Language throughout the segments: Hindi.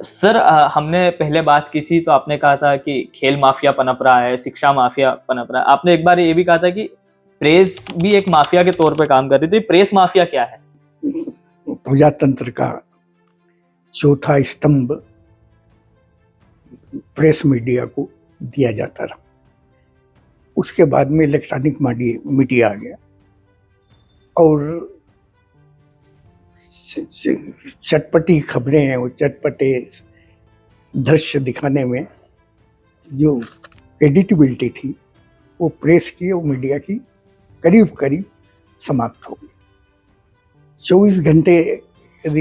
सर हमने पहले बात की थी तो आपने कहा था कि खेल माफिया पनप रहा है, शिक्षा माफिया पनप रहा है। आपने एक बार ये भी कहा था कि प्रेस भी एक माफिया के तौर पे काम कर रही है। तो ये प्रेस माफिया क्या है? प्रजातंत्र का चौथा स्तंभ प्रेस मीडिया को दिया जाता रहा। उसके बाद में इलेक्ट्रॉनिक मीडिया आ गया और चटपटी खबरें हैं, वो चटपटे दृश्य दिखाने में जो एडिटिबिलिटी थी वो प्रेस की और मीडिया की करीब करीब समाप्त हो गई। 24 घंटे यदि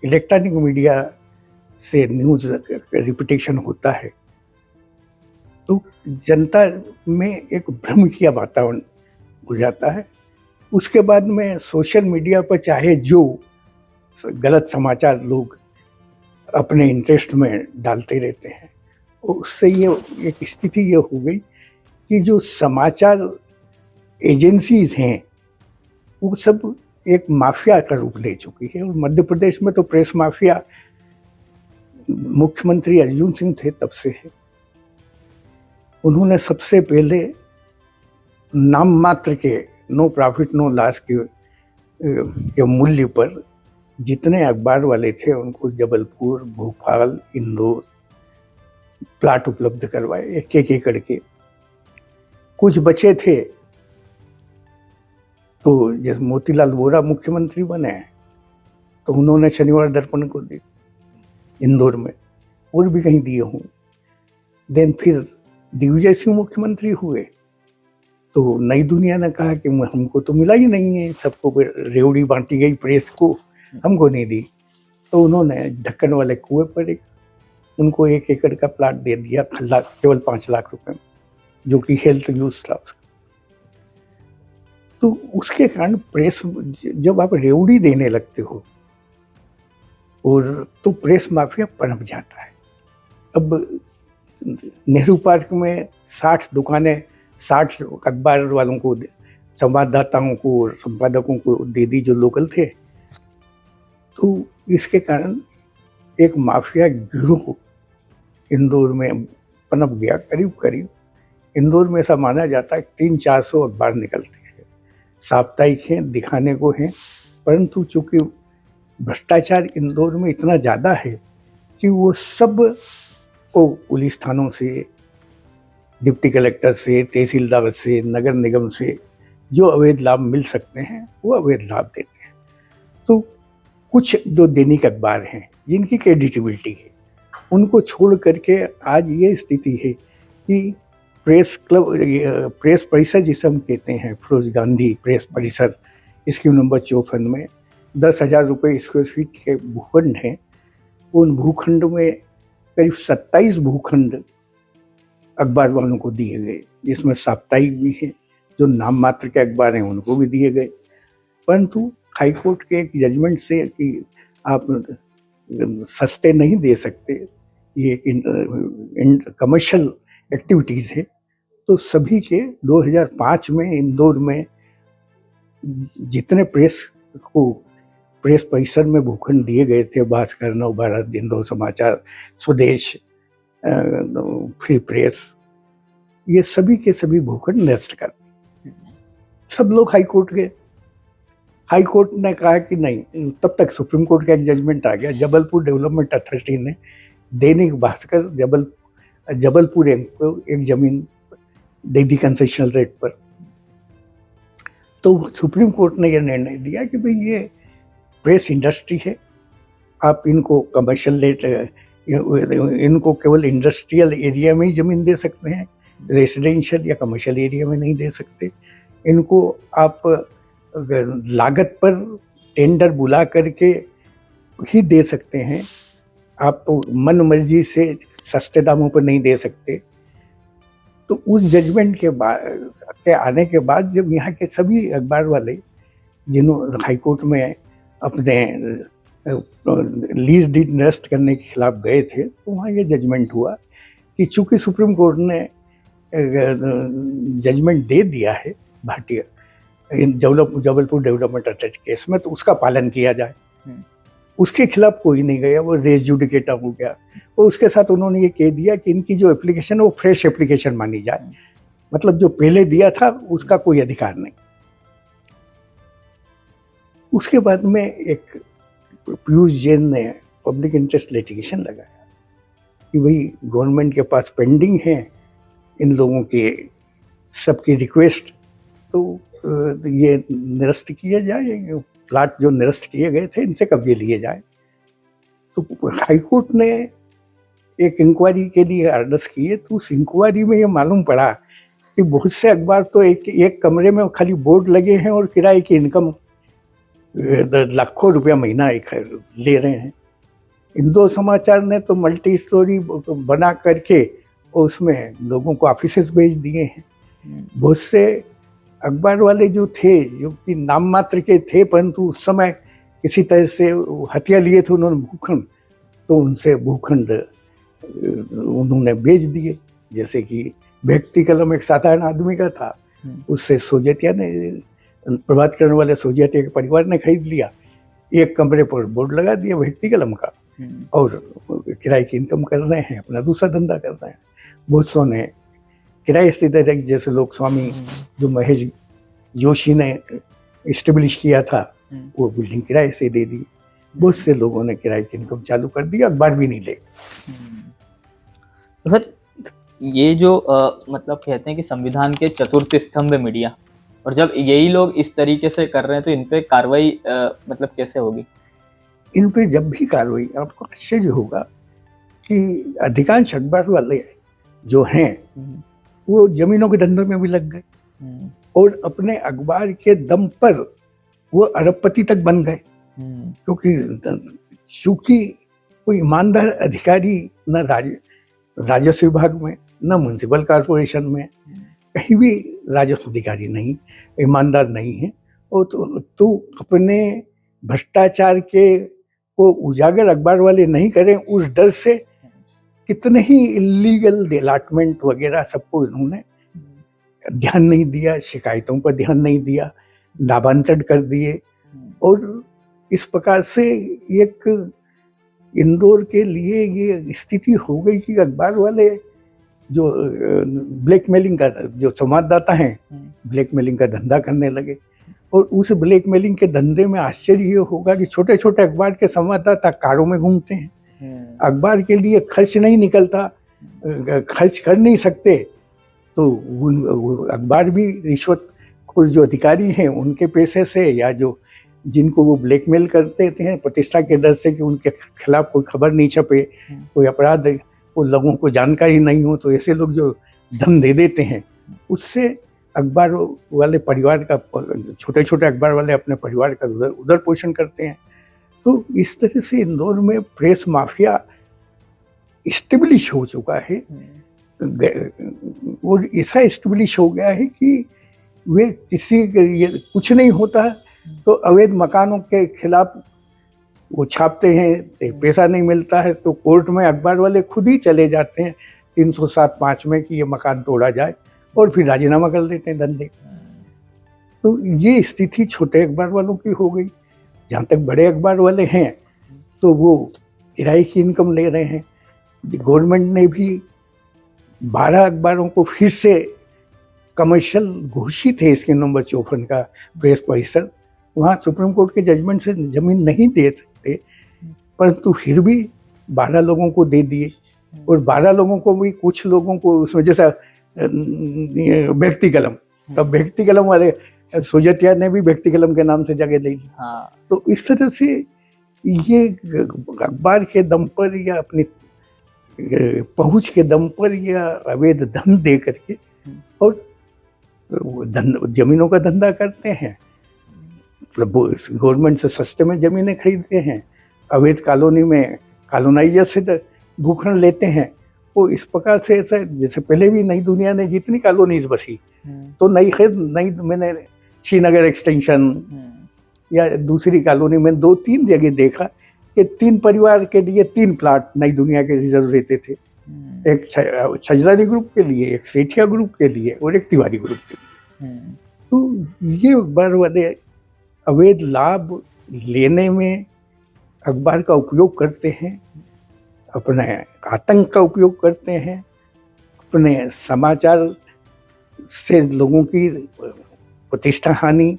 इलेक्ट्रॉनिक मीडिया से न्यूज रिपीटेशन होता है तो जनता में एक भ्रम किया वातावरण हो जाता है। उसके बाद में सोशल मीडिया पर चाहे जो गलत समाचार लोग अपने इंटरेस्ट में डालते रहते हैं, उससे ये एक स्थिति ये हो गई कि जो समाचार एजेंसीज हैं वो सब एक माफिया का रूप ले चुकी है। और मध्य प्रदेश में तो प्रेस माफिया मुख्यमंत्री अर्जुन सिंह थे तब से है। उन्होंने सबसे पहले नाम मात्र के नो प्रॉफिट नो लॉस के मूल्य पर जितने अखबार वाले थे उनको जबलपुर, भोपाल, इंदौर प्लाट उपलब्ध करवाए, एक एक एकड़ के। कुछ बचे थे तो जैसे मोतीलाल वोरा मुख्यमंत्री बने तो उन्होंने शनिवार दर्पण को दी इंदौर में, और भी कहीं दिए हों। देन फिर दिग्विजय सिंह मुख्यमंत्री हुए तो नई दुनिया ने कहा कि हमको तो मिला ही नहीं है, सबको रेवड़ी बांटी गई प्रेस को, हमको नहीं दी। तो उन्होंने ढक्कन वाले कुएं पर उनको 1 एकड़ का प्लाट दे दिया, केवल 5 लाख रुपए में, जो कि हेल्थ यूज था उसका। तो उसके कारण प्रेस, जब आप रेवड़ी देने लगते हो और तो प्रेस माफिया पनप जाता है। अब नेहरू पार्क में 60 दुकानें 60 अखबार वालों को, संवाददाताओं को और संपादकों को दे दी जो लोकल थे। तो इसके कारण एक माफिया गिरोह इंदौर में पनप गया। करीब करीब इंदौर में ऐसा माना जाता है 300-400 अखबार निकलते हैं, साप्ताहिक हैं, दिखाने को हैं। परंतु चूंकि भ्रष्टाचार इंदौर में इतना ज़्यादा है कि वो सब को पुलिस थानों से, डिप्टी कलेक्टर से, तहसीलदार से, नगर निगम से जो अवैध लाभ मिल सकते हैं वो अवैध लाभ देते हैं। तो कुछ जो दैनिक अखबार हैं जिनकी क्रेडिटेबिलिटी है उनको छोड़ करके आज ये स्थिति है कि प्रेस क्लब, प्रेस परिषद जिसे हम कहते हैं, फिरोज गांधी प्रेस परिषद, स्कीम नंबर 54 में 10,000 रुपये स्क्वायर फीट के भूखंड हैं। उन भूखंड में करीब 27 भूखंड अखबार वालों को दिए गए, जिसमें साप्ताहिक भी है, जो नाम मात्र के अखबार हैं उनको भी दिए गए। परंतु हाईकोर्ट के एक जजमेंट से कि आप सस्ते नहीं दे सकते, ये कमर्शियल एक्टिविटीज़ है, तो सभी के 2005 में इंदौर में जितने प्रेस परिसर में भूखंड दिए गए थे, भास्कर, नव भारत, इंदौर समाचार, स्वदेश, फ्री प्रेस, ये सभी के सभी भूखंड नष्ट कर सब लोग हाईकोर्ट गए। हाईकोर्ट ने कहा कि नहीं, तब तक सुप्रीम कोर्ट का एक जजमेंट आ गया। जबलपुर डेवलपमेंट अथॉरिटी ने दैनिक भास्कर जबलपुर को एक जमीन दे दी कंसेशनल रेट पर। तो सुप्रीम कोर्ट ने यह निर्णय दिया कि भाई ये प्रेस इंडस्ट्री है, आप इनको कमर्शियल रेट, इनको केवल इंडस्ट्रियल एरिया में ही ज़मीन दे सकते हैं, रेसिडेंशियल या कमर्शियल एरिया में नहीं दे सकते। इनको आप लागत पर टेंडर बुला करके ही दे सकते हैं, आप मन मर्जी से सस्ते दामों पर नहीं दे सकते। तो उस जजमेंट के आने के बाद जब यहाँ के सभी अखबार वाले जिन्होंने हाईकोर्ट में अपने लीज डीड निरस्त करने के खिलाफ गए थे, तो वहाँ ये जजमेंट हुआ कि चूंकि सुप्रीम कोर्ट ने जजमेंट दे दिया है Bhatia Jabalpur development authority case में, तो उसका पालन किया जाए। उसके खिलाफ कोई नहीं गया, वो रेस जुडिकेटा हो गया। और उसके साथ उन्होंने ये कह दिया कि इनकी जो एप्लीकेशन है वो फ्रेश एप्लीकेशन मानी जाए, मतलब जो पहले दिया था उसका कोई अधिकार नहीं। उसके बाद में एक पीयूष जैन ने पब्लिक इंटरेस्ट लिटिगेशन लगाया कि भाई गवर्नमेंट के पास पेंडिंग है इन लोगों के सबकी रिक्वेस्ट, तो ये निरस्त किया जाए, प्लाट जो निरस्त किए गए थे इनसे कब्जे लिए जाए। तो हाईकोर्ट ने एक इंक्वायरी के लिए आर्डर्स किए, तो उस इंक्वायरी में ये मालूम पड़ा कि बहुत से अखबार तो एक कमरे में खाली बोर्ड लगे हैं और किराए की इनकम लाखों रुपया महीना ले रहे हैं। हिंदू समाचार ने तो मल्टी स्टोरी बना करके उसमें लोगों को ऑफिसेस भेज दिए हैं। बहुत से अखबार वाले जो थे, जो कि नाम मात्र के थे, परंतु उस समय किसी तरह से हत्या लिए थे उन्होंने भूखंड, तो उनसे भूखंड उन्होंने बेच दिए। जैसे कि व्यक्ति कलम एक साधारण आदमी का था, उससे सोजेतिया ने, प्रभात करण वाले सोजेतिया के परिवार ने खरीद लिया, एक कमरे पर बोर्ड लगा दिया व्यक्ति कलम का, और किराए की इनकम कर रहे हैं, अपना दूसरा धंधा कर रहे हैं। बहुत सौ ने किराए से दे रहे, जैसे लोक स्वामी जो महेश जोशी ने इस्टेब्लिश किया था, वो बिल्डिंग किराए से दे दी। बहुत से लोगों ने किराए की इनकम चालू कर दी, अखबार भी नहीं ले। तो सर ये जो मतलब कहते हैं कि संविधान के चतुर्थ स्तंभ है मीडिया, और जब यही लोग इस तरीके से कर रहे हैं तो इन पे कार्रवाई मतलब कैसे होगी? इन पे जब भी कार्रवाई, आपको आश्चर्य होगा कि अधिकांश अखबार वाले जो हैं वो जमीनों के धंधों में भी लग गए, और अपने अखबार के दम पर वो अरबपति तक बन गए। क्योंकि चूंकि कोई ईमानदार अधिकारी न राजस्व विभाग में, न म्युनिसिपल कॉर्पोरेशन में, कहीं भी राजस्व अधिकारी नहीं, ईमानदार नहीं है, और तो अपने भ्रष्टाचार के को उजागर अखबार वाले नहीं करें, उस डर से कितने ही इलीगल डिलाटमेंट वगैरह सबको इन्होंने ध्यान नहीं दिया, शिकायतों पर ध्यान नहीं दिया, नामांतरण कर दिए। और इस प्रकार से एक इंदौर के लिए ये स्थिति हो गई कि अखबार वाले जो ब्लैकमेलिंग का, जो संवाददाता हैं, ब्लैकमेलिंग का धंधा करने लगे। और उस ब्लैकमेलिंग के धंधे में आश्चर्य ये होगा कि छोटे छोटे अखबार के संवाददाता कारों में घूमते हैं, अखबार के लिए खर्च नहीं निकलता, खर्च कर नहीं सकते, तो अखबार भी रिश्वत को जो अधिकारी हैं उनके पैसे से, या जो जिनको वो ब्लैकमेल करते हैं प्रतिष्ठा के डर से कि उनके खिलाफ कोई खबर नहीं छपे, कोई अपराध वो लोगों को जानकारी नहीं हो, तो ऐसे लोग जो धन दे देते हैं, उससे अखबार वाले परिवार का, छोटे छोटे अखबार वाले अपने परिवार का उधर पोषण करते हैं। तो इस तरह से इंदौर में प्रेस माफिया इस्टेब्लिश हो चुका है, और ऐसा इस्टेब्लिश हो गया है कि वे किसी कुछ नहीं होता तो अवैध मकानों के खिलाफ वो छापते हैं, पैसा नहीं मिलता है तो कोर्ट में अखबार वाले खुद ही चले जाते हैं 307(5) में कि ये मकान तोड़ा जाए, और फिर राजीनामा कर देते हैं धंधे का। तो ये स्थिति छोटे अखबार वालों की हो गई। जहाँ तक बड़े अखबार वाले हैं तो वो किराए की इनकम ले रहे हैं। गवर्नमेंट ने भी 12 अखबारों को फिर से कमर्शियल घोषित है, इसके नंबर 54 का प्रेस परिसर, वहाँ सुप्रीम कोर्ट के जजमेंट से जमीन नहीं दे सकते, परंतु फिर भी 12 लोगों को दे दिए। और 12 लोगों को भी, कुछ लोगों को उसमें जैसा व्यक्ति कलम, तब व्यक्ति कलम वाले सोजेतिया ने भी व्यक्ति कलम के नाम से जगह ले ली। तो इस तरह से ये अखबार के दम पर या अपनी पहुंच के दम पर या अवैध धन दे करके और जमीनों का धंधा करते हैं, गवर्नमेंट से सस्ते में जमीनें खरीदते हैं, अवैध कॉलोनी में कॉलोनाइजर से भूखंड लेते हैं। वो इस प्रकार से ऐसा, जैसे पहले भी नई दुनिया ने जितनी कॉलोनीज बसी, तो नई मैंने श्रीनगर एक्सटेंशन या दूसरी कॉलोनी में 2-3 जगह देखा कि 3 परिवार के लिए 3 प्लाट नई दुनिया के रिजर्व रहते थे, एक छजरानी ग्रुप के लिए, एक सेठिया ग्रुप के लिए और एक तिवारी ग्रुप के लिए। तो ये अखबार वाले अवैध लाभ लेने में अखबार का उपयोग करते हैं, अपने आतंक का उपयोग करते हैं, अपने समाचार से लोगों की प्रतिष्ठा हानि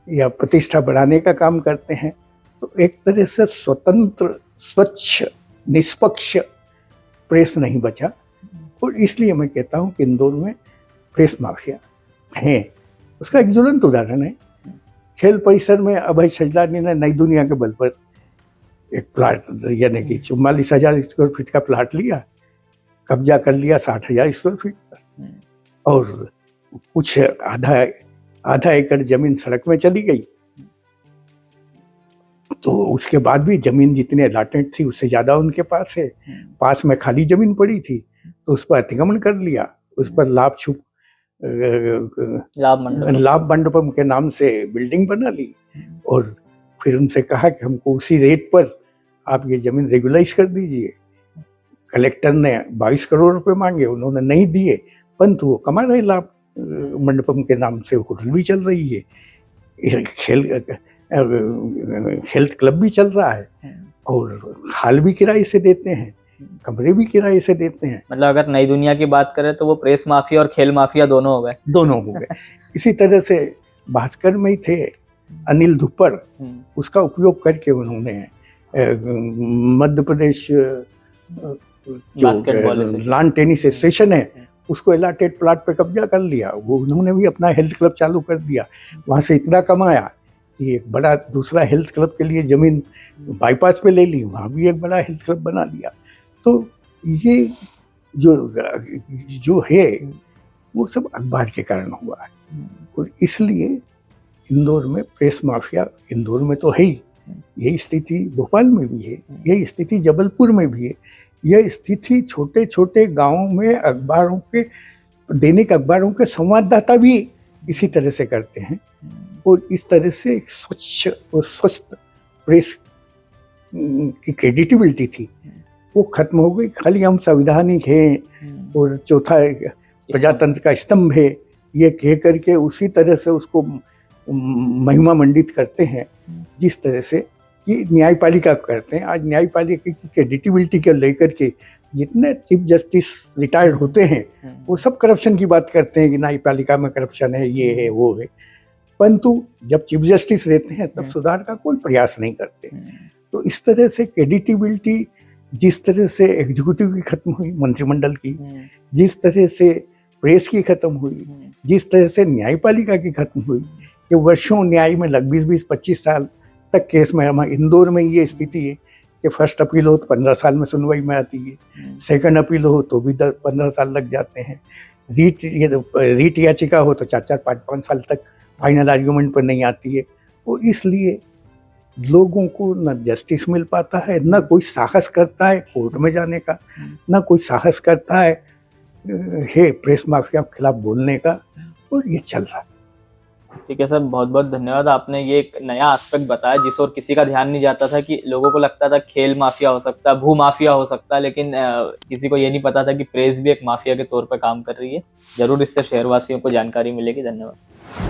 या प्रतिष्ठा बढ़ाने का काम करते हैं। तो एक तरह से स्वतंत्र, स्वच्छ, निष्पक्ष प्रेस नहीं बचा। और इसलिए मैं कहता हूँ कि इंदौर में प्रेस माफिया है। उसका एक ज्वलंत उदाहरण है, खेल परिसर में अभय सजलानी ने नई दुनिया के बल पर एक प्लाट यानी कि 44,000 स्क्वायर फीट का प्लाट लिया, कब्जा कर लिया 60,000 स्क्वायर फीट पर, और कुछ आधा एकड़ जमीन सड़क में चली गई। तो उसके बाद भी जमीन जितने अलाटेड थी उससे ज्यादा उनके पास है। पास में खाली जमीन पड़ी थी तो उस पर अतिक्रमण कर लिया, उस पर लाभ मंडपम के नाम से बिल्डिंग बना ली, और फिर उनसे कहा कि हमको उसी रेट पर आप ये जमीन रेगुलाइज कर दीजिए। कलेक्टर ने 22 करोड़ रुपए मांगे, उन्होंने नहीं दिए, परंतु वो कमा रहे लाभ मंडपम के नाम से, होटल भी चल रही है, हेल्थ क्लब भी चल रहा है, और हाल भी किराए से देते हैं, कमरे भी किराए से देते हैं। मतलब अगर नई दुनिया की बात करें तो वो प्रेस माफिया और खेल माफिया दोनों हो गए। इसी तरह से भास्कर में ही थे अनिल धुप्पड़, उसका उपयोग करके उन्होंने मध्य प्रदेश जो लॉन टेनिस स्टेशन है उसको एलाटेड प्लाट पे कब्जा कर लिया। वो उन्होंने भी अपना हेल्थ क्लब चालू कर दिया, वहाँ से इतना कमाया कि एक बड़ा दूसरा हेल्थ क्लब के लिए जमीन बाईपास पे ले ली, वहाँ भी एक बड़ा हेल्थ क्लब बना लिया। तो ये जो है वो सब अखबार के कारण हुआ है, और इसलिए इंदौर में प्रेस माफिया, इंदौर में तो है ही, यही स्थिति भोपाल में भी है, यही स्थिति जबलपुर में भी है, यह स्थिति छोटे छोटे गांवों में अखबारों के दैनिक अखबारों के संवाददाता भी इसी तरह से करते हैं। और इस तरह से एक स्वच्छ और स्वस्थ प्रेस की क्रेडिटेबिलिटी थी वो खत्म हो गई। खाली हम संवैधानिक हैं और चौथा प्रजातंत्र का स्तंभ है ये कह करके उसी तरह से उसको महिमा मंडित करते हैं जिस तरह से ये न्यायपालिका करते हैं। आज न्यायपालिका की क्रेडिटेबिलिटी को लेकर के जितने चीफ जस्टिस रिटायर्ड होते हैं वो सब करप्शन की बात करते हैं कि न्यायपालिका में करप्शन है, ये है, वो है, परंतु जब चीफ जस्टिस रहते हैं तब सुधार का कोई प्रयास नहीं करते। तो इस तरह से क्रेडिटेबिलिटी जिस तरह से एग्जीक्यूटिव की खत्म हुई, मंत्रिमंडल की, जिस तरह से प्रेस की खत्म हुई, जिस तरह से न्यायपालिका की खत्म हुई, कि वर्षों न्याय में लग 20-25 साल तक केस में, हमारे इंदौर में ये स्थिति है कि फर्स्ट अपील हो तो 15 साल में सुनवाई में आती है, सेकंड अपील हो तो भी 15 साल लग जाते हैं, रीट याचिका हो तो 4-5 साल तक फाइनल आर्ग्यूमेंट पर नहीं आती है। और इसलिए लोगों को न जस्टिस मिल पाता है, न कोई साहस करता है कोर्ट में जाने का, न कोई साहस करता है प्रेस माफिया के खिलाफ बोलने का, और ये चल रहा है। ठीक है सर, बहुत बहुत धन्यवाद। आपने ये एक नया एस्पेक्ट बताया जिस और किसी का ध्यान नहीं जाता था, कि लोगों को लगता था खेल माफिया हो सकता है, भू माफिया हो सकता है, लेकिन किसी को ये नहीं पता था कि प्रेस भी एक माफिया के तौर पर काम कर रही है। जरूर इससे शहरवासियों को जानकारी मिलेगी। धन्यवाद।